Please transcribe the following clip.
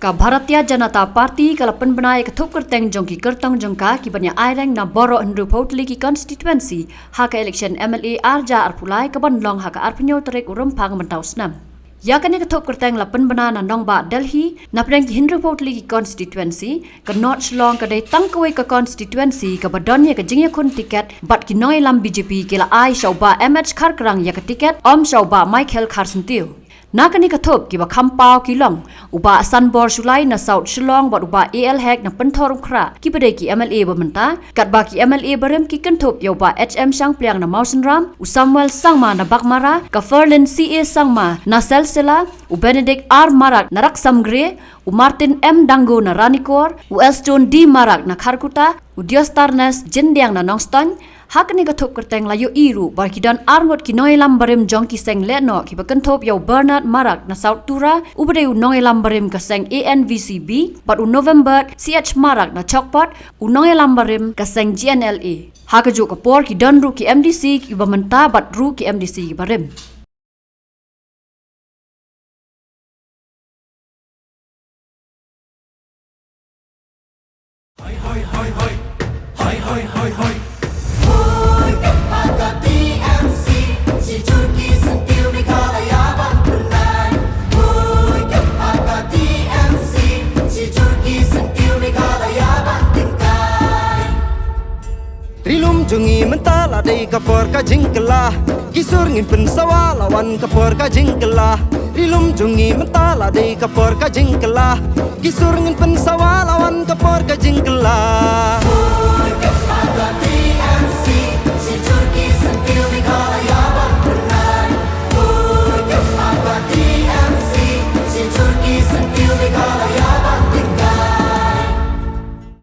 Ka Bharatiya Janata Party kalapan benai ketup kerteng jongki kertong jongka ki banya aireng na boro henru potli ki constituency haka election MLA arja arpulai kabanlong haka arpinyo terek urumpang mentau senam. Ya kani ketup kerteng lapan bena na nong ba Delhi na preng ki henru potli ki constituency ka not shlong ka dai tangkwe ka constituency ka badonye ka jingya kun tiket bat ki noi lam BJP kila ai shauba MH Kharkrang ya ka tiket om shauba Michael Kharsentiu. Nakani katop kiba kampau kilong uba Sanbor Sulai na South Shillong bat uba AL Hek na pentorum kra kibade ki MLA bamenta kat ba ki MLA barem ki kantop yo ba HM Sang Pliang na Mausen Ram u Samuel Sangma na Bakmara ka Ferlin CA Sangma na Selsela u Benedict R Marak na Raksamgre u Martin M Dango na Ranikor u Elston D Marak na Kharkuta u Diostarnes Jindiang na Nongston hakni katop kerteng layo iru bar kidan arngot ki noi lambarem jong ki seng leno ki bakantop yo Bernard Marak na South Tura ubade u noi lambarem ka seng ANVCB bat u November CH Marak na Chokpot u noi lambarem ka seng GNLA hakajo ka por ki dan ru ki MDC ki bamenta bat ru ki MDC ki barem. Hoi hoi hoi hoi hoi hoi hoi hoi. Rilum jungi mentala dei kapor ka jingkela kisur ngin pen sawala wan kapor ka jingkela Rilum jungi mentala dei kapor ka jingkela kisur ngin pen sawala wan kapor ka jingkela